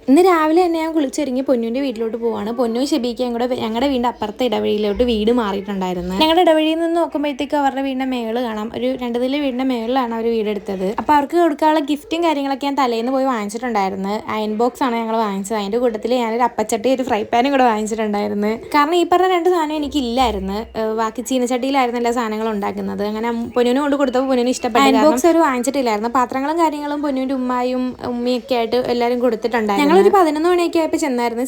ഇന്ന് രാവിലെ തന്നെ ഞാൻ കുളിച്ചൊരുങ്ങി പൊന്നുവിൻ്റെ വീട്ടിലോട്ട് പോവാണ്. പൊന്നു ഷെബിക്കും കൂടെ ഞങ്ങളുടെ വീടിൻ്റെ അപ്പുറത്തെ ഇടവഴിയിലോട്ട് വീട് മാറിയിട്ടുണ്ടായിരുന്നു. ഞങ്ങളുടെ ഇടവഴിയിൽ നിന്ന് നോക്കുമ്പോഴത്തേക്കും അവരുടെ വീടിൻ്റെ മേള് കാണാം. ഒരു 2 നില വീടിൻ്റെ മേളിലാണ് അവർ വീടെടുത്തത്. അപ്പോൾ അവർക്ക് കൊടുക്കാനുള്ള ഗിഫ്റ്റും കാര്യങ്ങളൊക്കെ ഞാൻ തലേന്ന് പോയി വാങ്ങിച്ചിട്ടുണ്ടായിരുന്നു. അയൺ ബോക്സ് ആണ് ഞങ്ങൾ വാങ്ങിച്ചത്. അതിൻ്റെ കൂട്ടത്തിൽ ഞാനൊരു അപ്പച്ചട്ടി ഒരു ഫ്രൈ പാനും കൂടെ വാങ്ങിച്ചിട്ടുണ്ടായിരുന്നു. കാരണം ഈ പറഞ്ഞ 2 സാധനം എനിക്കില്ലായിരുന്നു. ബാക്കി ചീനച്ചട്ടിയിലായിരുന്നു എല്ലാ സാധനങ്ങളും ഉണ്ടാക്കുന്നത്. അങ്ങനെ പൊന്നിന് കൊണ്ട് കൊടുത്തപ്പോൾ പൊന്നിന് ഇഷ്ടപ്പെട്ടു. അയൺ ബോക്സ് ഒരു വാങ്ങിച്ചിട്ടില്ലായിരുന്നു. പാത്രങ്ങളും കാര്യങ്ങളും പൊന്നിൻ്റെ ഉമ്മയൊക്കെ ആയിട്ട് എല്ലാവരും കൊടുത്തിട്ടുണ്ടായിരുന്നു. ഞങ്ങളൊരു 11 മണിയൊക്കെ ആയപ്പോൾ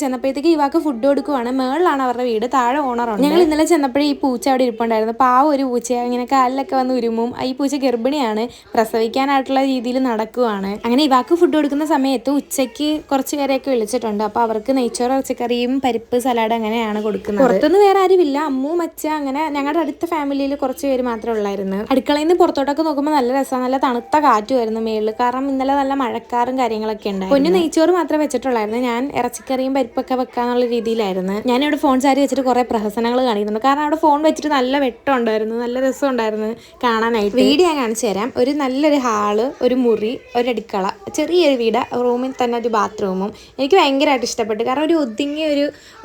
ചെന്നപ്പോഴത്തേക്ക് ഇവാക്ക് ഫുഡ് കൊടുക്കുവാണ്. മേളിലാണ് അവരുടെ വീട്, താഴെ ഓണറുണ്ട്. ഞങ്ങൾ ഇന്നലെ ചെന്നപ്പോഴേ ഈ പൂച്ച അവിടെ ഇരിപ്പുണ്ടായിരുന്നു. പാവം ഒരു പൂച്ചയാണ്. ഇങ്ങനെ കാലിലൊക്കെ വന്ന് ഉരുമും. ഈ പൂച്ച ഗർഭിണിയാണ്, പ്രസവിക്കാനായിട്ടുള്ള രീതിയിൽ നടക്കുവാണ്. അങ്ങനെ ഇവാക്ക് ഫുഡ് കൊടുക്കുന്ന സമയത്ത് ഉച്ചയ്ക്ക് കുറച്ച് പേരെയൊക്കെ വിളിച്ചിട്ടുണ്ട്. അപ്പോൾ അവർക്ക് നെയ്ച്ചോറ്, ഇറച്ചിക്കറിയും പരിപ്പ് സലാഡ് അങ്ങനെയാണ് കൊടുക്കുന്നത്. പുറത്തൊന്നും വേറെ ആരുമില്ല. അമ്മു, മച്ച, അങ്ങനെ ഞങ്ങളുടെ അടുത്ത ഫാമിലിയിൽ കുറച്ച് പേര് മാത്രമേ ഉള്ളായിരുന്നു. അടുക്കളയിൽ നിന്ന് പുറത്തോട്ടൊക്കെ നോക്കുമ്പോൾ നല്ല രസമാണ്. നല്ല തണുത്ത കാറ്റുമായിരുന്നു മേളിൽ. കാരണം ഇന്നലെ നല്ല മഴക്കാറും കാര്യങ്ങളൊക്കെ ഉണ്ട്. പൊന്നു നെയ്ച്ചോറ് മാത്രമേ വെച്ചിട്ടുള്ളായിരുന്നു. ഞാൻ ഇറച്ചിക്കറിയും പരിപ്പൊക്കെ വെക്കാന്നുള്ള രീതിയിലായിരുന്നു. ഞാനിവിടെ ഫോൺ ചാരി വെച്ചിട്ട് കുറേ പ്രഹസനങ്ങൾ കാണിക്കുന്നുണ്ട്. കാരണം അവിടെ ഫോൺ വെച്ചിട്ട് നല്ല വെട്ടം ഉണ്ടായിരുന്നു, നല്ല രസം ഉണ്ടായിരുന്നു കാണാനായിട്ട്. വീട് ഞാൻ കാണിച്ചു തരാം. ഒരു നല്ലൊരു ഹാള്, ഒരു മുറി, ഒരു അടുക്കള, ചെറിയൊരു വീട്, റൂമിൽ തന്നെ ഒരു ബാത്റൂമും. എനിക്ക് ഭയങ്കരമായിട്ട് ഇഷ്ടപ്പെട്ടു. കാരണം ഒരു ഒതുങ്ങിയ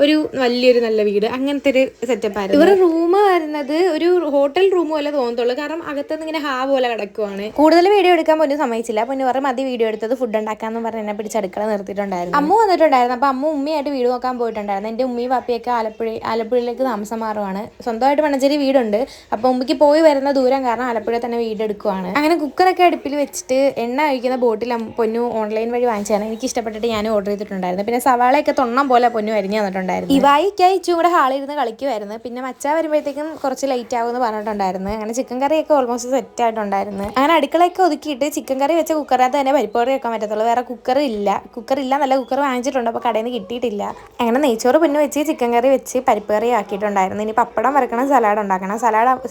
ഒരു വലിയൊരു നല്ല വീട്, അങ്ങനത്തെ ഒരു സെറ്റപ്പായിരുന്നു. ഇവരുടെ റൂം വരുന്നത് ഒരു ഹോട്ടൽ റൂം പോലെ തോന്നത്തുള്ളൂ. കാരണം അകത്തുനിന്ന് ഇങ്ങനെ ഹാ പോലെ കിടക്കുവാണ്. കൂടുതൽ വീഡിയോ എടുക്കാൻ പൊന്നു സമ്മതിച്ചില്ല. പൊന്നു പറഞ്ഞ മതി വീഡിയോ എടുത്തത്, ഫുഡ് ഉണ്ടാക്കാന്ന് പറഞ്ഞ് എന്നെ പിടിച്ച് അടുക്കള നിർത്തിയിട്ടുണ്ടായിരുന്നു. അമ്മ വന്നിട്ടുണ്ടായിരുന്നു. അപ്പോൾ അമ്മ ഉമ്മയായിട്ട് വീട് നോക്കാൻ പോയിട്ടുണ്ടായിരുന്നു. എൻ്റെ ഉമ്മയും വാപ്പിയൊക്കെ ആലപ്പുഴയിലേക്ക് താമസം മാറുവാണ്. സ്വന്തമായിട്ട് മണഞ്ചേരി വീടുണ്ട്. അപ്പോൾ ഉമ്മയ്ക്ക് പോയി വരുന്ന ദൂരം കാരണം ആലപ്പുഴ തന്നെ വീടെടുക്കുവാണ്. അങ്ങനെ കുക്കറൊക്കെ അടുപ്പിൽ വെച്ചിട്ട് എണ്ണ കഴിക്കുന്ന ബോട്ടിൽ പൊന്നു ഓൺലൈൻ വഴി വാങ്ങിച്ചാണ്. എനിക്ക് ഇഷ്ടപ്പെട്ടിട്ട് ഞാൻ ഓർഡർ ചെയ്തിട്ടുണ്ടായിരുന്നു. പിന്നെ സവാളയൊക്കെ തൊണ്ണം പോലെ പൊന്നു അരിഞ്ഞു തന്നിട്ടുണ്ടായിരുന്നു. ഇവായിക്കായി ഇച്ചും കൂടെ ഹാളിൽ ഇരുന്ന് കളിക്കുമായിരുന്നു. പിന്നെ മച്ച വരുമ്പോഴത്തേക്കും കുറച്ച് ലേറ്റ് ആകുമെന്ന് പറഞ്ഞിട്ടുണ്ടായിരുന്നു. അങ്ങനെ ചിക്കൻ കറിയൊക്കെ ഓൾമോസ്റ്റ് സെറ്റ് ആയിട്ടുണ്ടായിരുന്നു. അങ്ങനെ അടുക്കളയൊക്കെ ഒതുക്കിയിട്ട് ചിക്കൻ കറി വെച്ച കുക്കറിനകത്ത് തന്നെ പരിപ്പ് കറി വെക്കാൻ പറ്റത്തുള്ളൂ. വേറെ കുക്കറില്ല നല്ല കുക്കർ വാങ്ങിച്ചിട്ടുണ്ട്. അപ്പോൾ കടയിൽ നിന്ന് കിട്ടിയിട്ടില്ല. അങ്ങനെ നെയ്ച്ചോറ് പൊന്നു വെച്ച് ചിക്കൻ കറി വെച്ച് പരിപ്പ് കറി ആക്കിയിട്ടുണ്ടായിരുന്നു. ഇനി പപ്പടം വറക്കണം, സലാഡ് ഉണ്ടാക്കണം.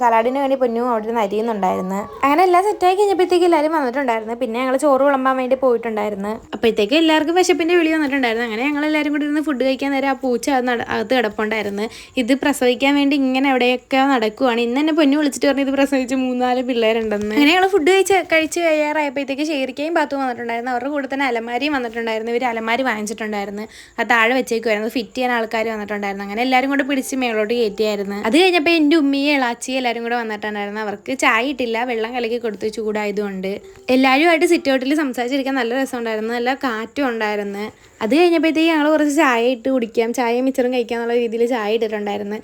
സലാഡിന് വേണ്ടി പൊന്നു അവിടെ നിന്ന് അരിയുന്നുണ്ടായിരുന്നു. അങ്ങനെ എല്ലാം സെറ്റായി കഴിഞ്ഞപ്പോഴത്തേക്ക് എല്ലാവരും വന്നിട്ടുണ്ടായിരുന്നു. പിന്നെ ഞങ്ങൾ ചോറ് വിളമ്പാൻ വേണ്ടി പോയിട്ടുണ്ടായിരുന്നു. അപ്പോഴത്തേക്ക് എല്ലാവർക്കും വിശപ്പിൻ്റെ വിളി വന്നിട്ടുണ്ടായിരുന്നു. അങ്ങനെ ഞങ്ങൾ എല്ലാവരും കൂടി ഇരുന്ന് ഫുഡ് കഴിക്കാൻ നേരം ആ പൂച്ച അകത്ത് കിടപ്പുണ്ടായിരുന്നു. ഇത് പ്രസവിക്കാൻ വേണ്ടി ഇങ്ങനെ എവിടെയൊക്കെ നടക്കുവാണ്. ഇന്ന് തന്നെ പൊന്നു വിളിച്ചിട്ട് പറഞ്ഞു ഇത് പ്രസവിച്ച് 3-4 പിള്ളേരുണ്ടെന്ന്. അങ്ങനെ ഞങ്ങൾ ഫുഡ് കഴിച്ച് കഴിയാറായപ്പോഴത്തേക്ക് ഷെയറിക്കയും ബാത്തു വന്നിട്ടുണ്ടായിരുന്നു. അവരുടെ കൂടെ തന്നെ അലമാരിയും വന്നിട്ടുണ്ടായിരുന്നു. ഇവർ അലമാരി വാങ്ങിച്ചിട്ടുണ്ടായിരുന്നു. അത് താഴെ വെച്ചേക്കുമായിരുന്നു. ഫിറ്റ് ചെയ്യാൻ ആൾക്കാർ വന്നിട്ടുണ്ടായിരുന്നു. അങ്ങനെ എല്ലാവരും കൂടെ പിടിച്ച് മേളോട്ട് കയറ്റിയായിരുന്നു. അത് കഴിഞ്ഞപ്പോൾ എൻ്റെ ഉമ്മയും ഇളാച്ചിയും എല്ലാവരും കൂടെ വന്നിട്ടുണ്ടായിരുന്നു. അവർക്ക് ചായ ഇട്ടില്ല, വെള്ളം കലക്കി കൊടുത്ത് ചൂടായതുകൊണ്ട്. എല്ലാവരുമായിട്ട് സിറ്റ് ഔട്ടിൽ സംസാരിച്ചിരിക്കാൻ നല്ല രസമുണ്ടായിരുന്നു. നല്ല കാറ്റും ഉണ്ടായിരുന്നു. അത് കഴിഞ്ഞപ്പോഴത്തേക്ക് ഞങ്ങൾ കുറച്ച് ചായ ഇട്ട് കുടിക്കാം, ചായയും മിച്ചറും കഴിക്കാന്നുള്ള രീതിയിൽ ചായ ഇട്ടിട്ടുണ്ടായിരുന്നു.